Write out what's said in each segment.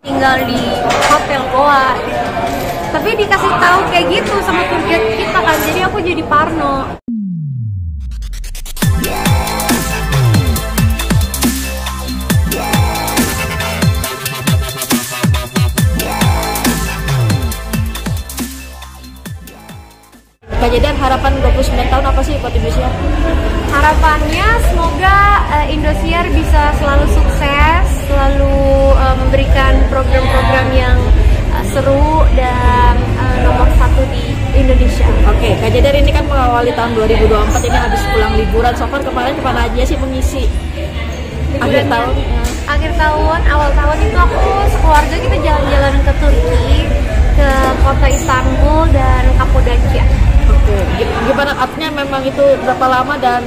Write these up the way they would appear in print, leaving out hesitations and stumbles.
tinggal di hotel Goa. Tapi dikasih tahu kayak gitu sama tour guide kita kan, jadi aku jadi parno. Kak Jedan, harapan 29 tahun apa sih buat Indosiar? Harapannya semoga Indosiar bisa selalu sukses, selalu memberikan program-program yang seru dan nomor satu di Indonesia. Oke, Kak Jedan, ini kan mengawali tahun 2024, ini habis pulang liburan. So far kemarin kemana aja sih mengisi akhir tahun? Akhir tahun, awal tahun itu aku sekeluarga kita jalan-jalan ke Turki, ke kota Istanbul dan Kapadokya. Oke, gimana artinya memang itu berapa lama dan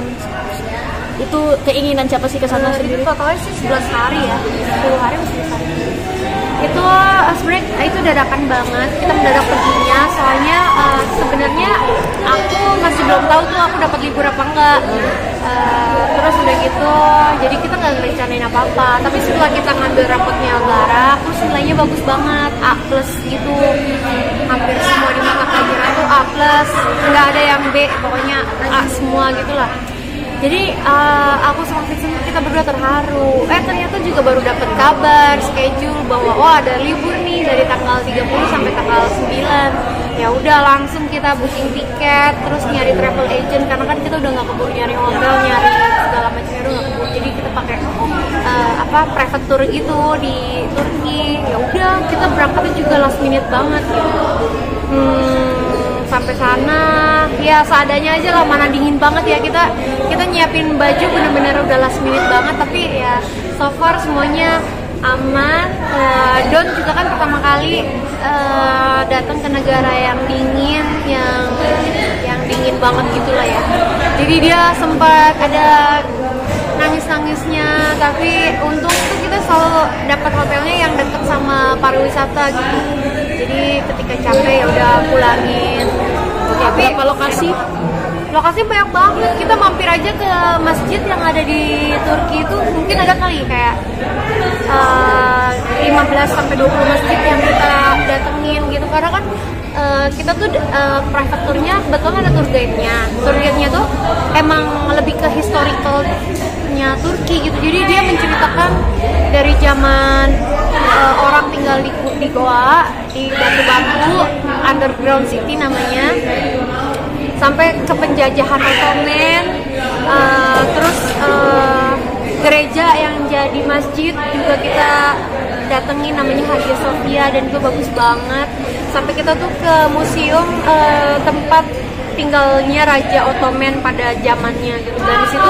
itu keinginan siapa sih ke sana sendiri? Itu totalnya sih 11 hari ya, 10 hari masih 11 hari. Itu sebenarnya itu dadakan banget, kita mendadak perginya, soalnya sebenarnya aku masih belum tahu tuh aku dapat libur apa enggak. Terus udah gitu, jadi kita nggak ngerencanain apa-apa. Tapi setelah kita ngambil rapotnya Algara, terus nilainya bagus banget, A+ gitu. Hampir semua di mata pelajaran tuh A+, nggak ada yang B, pokoknya A semua gitulah. Jadi aku sama Vincent kita berdua terharu. Ternyata juga baru dapat kabar schedule bahwa ada libur nih dari tanggal 30 sampai tanggal 9. Ya udah langsung kita booking tiket, terus nyari travel agent karena kan kita udah nggak keburu nyari hotel, nyari segala macamnya udah nggak keburu. Jadi kita pakai private tour gitu di Turki. Ya udah kita berangkatnya juga last minute banget gitu. Sampai sana ya seadanya aja lah, mana dingin banget ya, kita nyiapin baju bener-bener udah last minute banget, tapi ya so far semuanya aman. Don juga kan pertama kali datang ke negara yang dingin, yang dingin banget gitulah ya. Jadi dia sempat ada nangis-nangisnya, tapi untung tuh kita selalu dapat hotelnya yang deket sama pariwisata gitu. Jadi ketika capek ya udah pulangin. Oke, berapa lokasi? Lokasi banyak banget. Kita mampir aja ke masjid yang ada di Turki itu mungkin ada kali kayak 15 sampai 20 masjid yang kita datengin gitu. Karena kan kita tuh private tournya kebetulan ada tour guide-nya. Tour guide-nya tuh emang lebih ke historicalnya Turki gitu. Jadi dia menceritakan dari zaman orang tinggal di Goa, di batu-batu, underground city namanya, sampai ke penjajahan Ottoman, terus gereja yang jadi masjid juga kita datengin namanya Hagia Sophia dan itu bagus banget. Sampai kita tuh ke museum tempat tinggalnya Raja Ottoman pada zamannya gitu. Dan di situ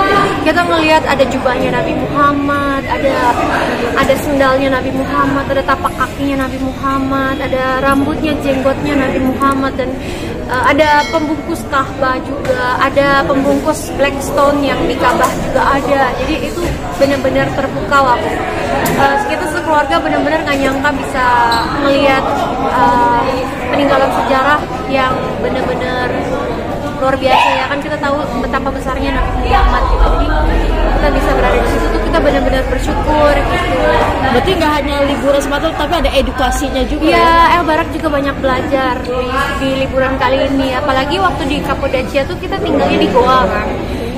kita ngelihat ada jubahnya Nabi Muhammad, ada sendalnya Nabi Muhammad, ada tapak kakinya Nabi Muhammad, ada rambutnya, jenggotnya Nabi Muhammad, dan ada pembungkus Ka'bah juga, ada pembungkus black stone yang di Ka'bah juga ada. Jadi itu benar-benar terpukau aku. Kita sekeluarga benar-benar nggak nyangka bisa melihat peninggalan sejarah yang benar-benar luar biasa ya, kan kita tahu betapa besarnya Nabi Muhammad gitu. Jadi kita bisa berada di situ tuh kita benar-benar bersyukur gitu. Berarti nggak hanya liburan semata, tapi ada edukasinya juga. Ya, Barak juga banyak belajar di liburan kali ini. Apalagi waktu di Kapadokya tuh kita tinggalnya di Goa kan.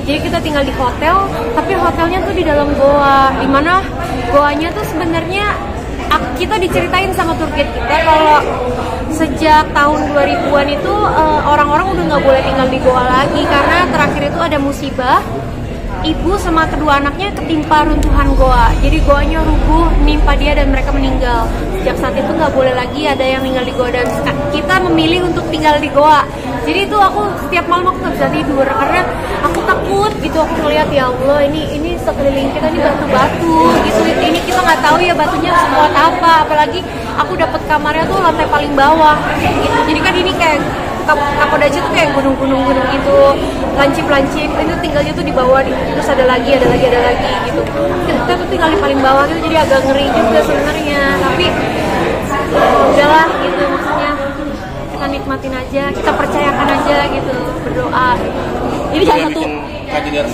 Jadi kita tinggal di hotel, tapi hotelnya tuh di dalam goa. Dimana goanya tuh sebenarnya kita diceritain sama tour guide kita kalau sejak tahun 2000-an itu orang-orang udah nggak boleh tinggal di goa lagi karena terakhir itu ada musibah. Ibu sama kedua anaknya ketimpa runtuhan goa, jadi goanya rubuh, menimpa dia dan mereka meninggal. Sejak saat itu nggak boleh lagi ada yang tinggal di goa dan kita memilih untuk tinggal di goa. Jadi itu aku setiap malam aku nggak bisa tidur karena aku takut gitu. Aku ngeliat ya Allah ini sekeliling kita ini batu-batu gitu. Ini kita nggak tahu ya batunya sekuat apa. Apalagi aku dapat kamarnya tuh lantai paling bawah gitu. Jadi kan ini kayak Kapadokya tuh kayak gunung-gunung gitu, lancip-lancip. Itu tinggalnya tuh di bawah, terus ada lagi gitu. Kita tuh tinggal di paling bawah gitu, jadi agak ngeri juga sebenarnya. Tapi udahlah gitu, maksudnya kita nikmatin aja, kita percayakan aja gitu, berdoa. Ini salah satu Kak Jedan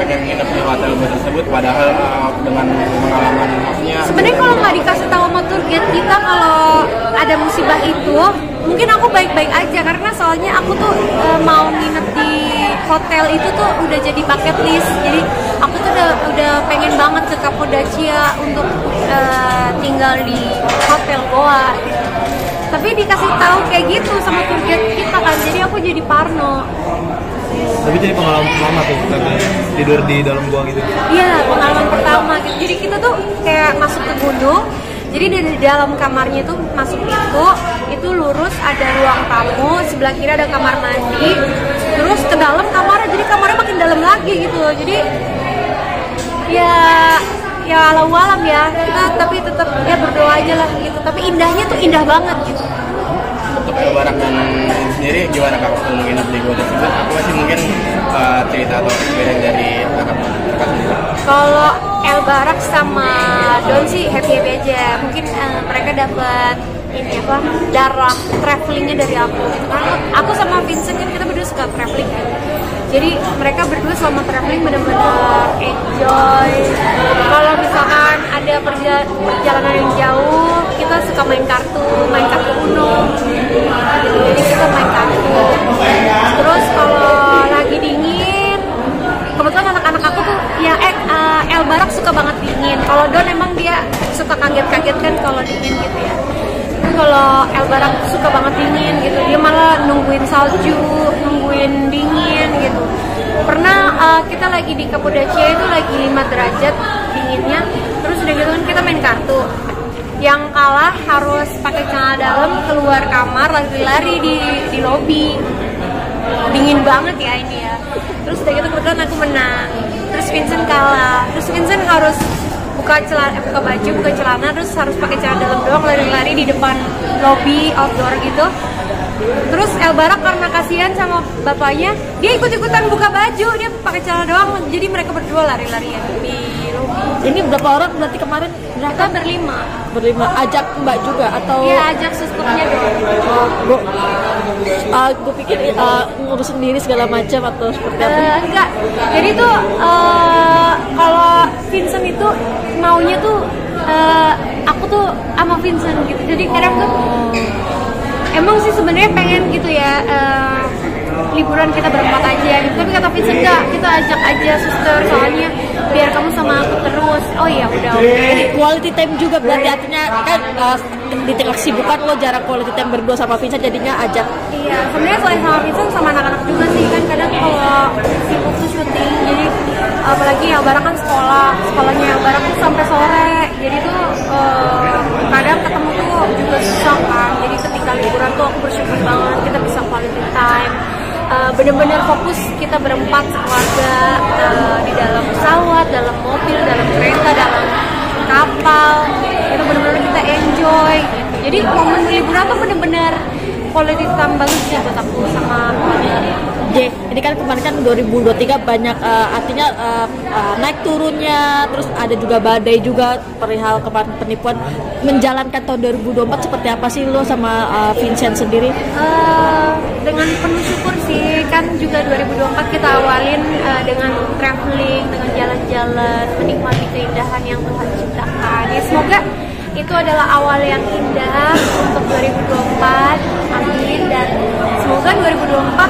pengen nginep di hotel tersebut, padahal dengan pengalaman maksudnya sebenarnya kalau nggak dikasih tahu sama tour guide semusibah itu mungkin aku baik-baik aja, karena soalnya aku tuh mau nginep di hotel itu tuh udah jadi bucket list. Jadi aku tuh udah pengen banget ke Cappadocia untuk tinggal di hotel goa gitu. Tapi dikasih tahu kayak gitu sama tour guide kita kan, jadi aku jadi parno. Tapi jadi pengalaman pertama tuh katanya tidur di dalam gua gitu. Iya, pengalaman pertama gitu. Jadi kita tuh kayak masuk ke gunung. Jadi dari dalam kamarnya tuh masuk itu lurus ada ruang tamu, sebelah kiri ada kamar mandi, terus ke dalam kamarnya, jadi kamarnya makin dalam lagi gitu. Jadi ya alam ya kita, tapi tetap ya berdoa aja lah gitu. Tapi indahnya tuh indah banget gitu. Untuk Elbarak dan sendiri gimana kak waktu menginap di Goa tersebut? Apa sih mungkin cerita atau experience dari kakak sendiri? Kalau Elbarak sama Don sih happy aja. Mungkin mereka dapat ini apa darah travelingnya dari aku gitu. Karena aku sama Vincent kan kita berdua suka traveling kan. Jadi mereka berdua selama traveling benar-benar enjoy. Kalau misalkan ada perjalanan yang jauh, kita suka main kartu Uno. Jadi kita main kartu. Terus kalau lagi dingin, kebetulan anak-anak aku tuh ya Elbarak suka banget dingin. Kalau Don emang dia suka kaget-kaget kan kalau dingin gitu ya. Kalau Elbarak suka banget dingin gitu, dia malah nungguin salju, nungguin dingin gitu. Pernah kita lagi di Cappadocia itu lagi 5 derajat dinginnya, terus udah gitu kan kita main kartu. Yang kalah harus pakai celana dalam keluar kamar lari-lari di lobi. Dingin banget ya ini ya. Terus udah gitu kebetulan aku menang. Terus Vincent kalah. Terus Vincent harus buka baju, buka celana, terus harus pakai celana dalam doang lari-lari di depan lobby outdoor gitu. Terus Elbarak karena kasihan sama bapaknya, dia ikut-ikutan buka baju, dia pakai celana doang, jadi mereka berdua lari-larian di lobby. Ini berapa orang berarti kemarin? Kita berlima. Ajak mbak juga atau? Iya, ajak susternya doang. Gue pikir ngurus sendiri segala macam atau seperti apa? Enggak, jadi tuh kalau Vincent itu maunya tuh aku tuh sama Vincent gitu. Jadi kadang tuh emang sih sebenarnya pengen gitu ya liburan kita berempat aja gitu. Tapi kata Vincent enggak, kita ajak aja suster soalnya biar kamu sama aku terus. Oh iya udah. Quality time juga berarti artinya kan di tengah kesibukan lo jarang quality time berdua sama Vincent, jadinya ajak. Iya, sebenarnya selain sama Vincent sama anak-anak juga sih kan kadang kalau sibuk tuh syuting. Jadi apalagi Elbarak kan sekolahnya Elbarak tuh sampai sore. Jadi tuh kadang ketemu tuh juga susah kan. Jadi ketika liburan tuh aku bersyukur banget kita bisa quality time. Bener-bener fokus kita berempat sekeluarga di dalam pesawat, dalam mobil, dalam kereta, dalam kapal. Itu bener-bener kita enjoy gitu. Jadi momen liburan tuh bener-bener quality time banget sih buat aku sama keluarga. Ini kan kemarin kan 2023 banyak artinya naik turunnya, terus ada juga badai juga perihal kemarin penipuan. Menjalankan tahun 2024 seperti apa sih lo sama Vincent sendiri? Dengan penuh syukur sih, kan juga 2024 kita awalin dengan traveling, dengan jalan-jalan, menikmati keindahan yang Tuhan ciptakan. Ya semoga itu adalah awal yang indah untuk 2024, amin. Dan semoga 2024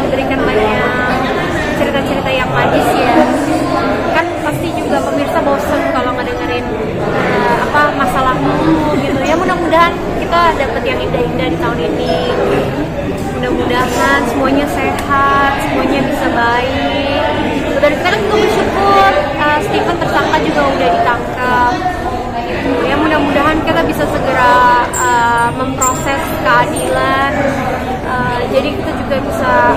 memberikan banyak cerita-cerita yang manis ya. Kan pasti juga pemirsa bosan kalau ngedengerin masalahmu gitu ya. Mudah-mudahan kita dapat yang indah-indah di tahun ini. Mudah-mudahan semuanya sehat, semuanya bisa baik. Dan kita kan juga bersyukur Stephen tersangka juga udah ditangkap. Ya mudah-mudahan kita bisa segera memproses keadilan. Jadi kita juga bisa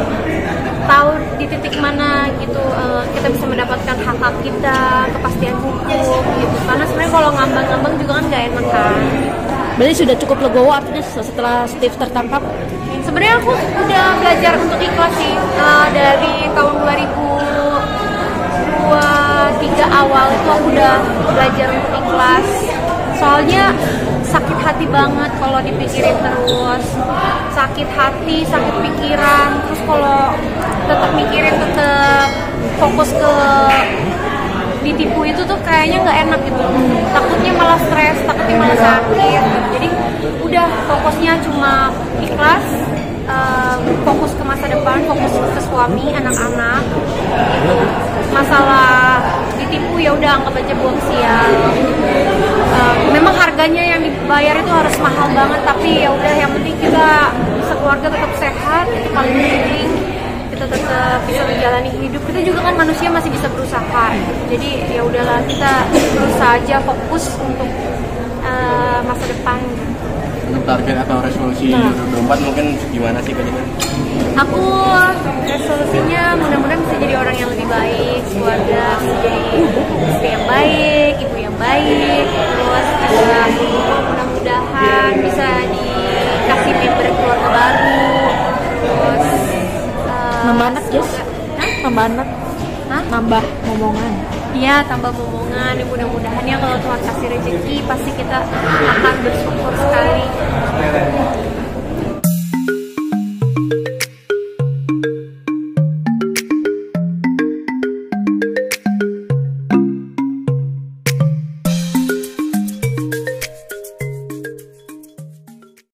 tahu di titik mana gitu kita bisa mendapatkan hak-hak kita, kepastian hukum gitu. Karena sebenarnya kalau ngambang-ngambang juga kan nggak enak kan. Berarti sudah cukup legowo artinya setelah Steve tertangkap? Sebenarnya aku udah belajar untuk ikhlas sih dari tahun 2023 awal itu aku udah belajar untuk ikhlas. Soalnya sakit hati banget kalau dipikirin terus, sakit hati, sakit pikiran. Terus kalau tetap mikirin, tetap fokus ke ditipu itu tuh kayaknya nggak enak gitu. Takutnya malah stres, takutnya malah sakit. Jadi udah fokusnya cuma ikhlas, fokus ke masa depan, fokus ke suami, anak-anak. Itu masalah ditipu ya udah anggap aja buang sial. Memang harganya yang dibayar itu harus mahal banget, tapi ya udah yang penting kita sekeluarga tetap sehat, itu paling penting. Kita tetap bisa menjalani hidup. Kita juga kan manusia masih bisa berusaha. Jadi ya udahlah, kita berusaha aja, fokus untuk masa depan. Untuk target atau resolusi 2024 mungkin gimana sih Kak Jita? Aku resolusinya mudah-mudahan bisa jadi orang yang lebih baik, keluarga bisa jadi istri yang baik, ibu yang baik, terus juga mudah-mudahan bisa dikasih member keluarga baru, terus Nambah anak, Jess? Nambah anak? Nambah momongan? Iya, tambah momongan. Mudah-mudahan ya kalau Tuhan kasih rezeki pasti kita akan bersyukur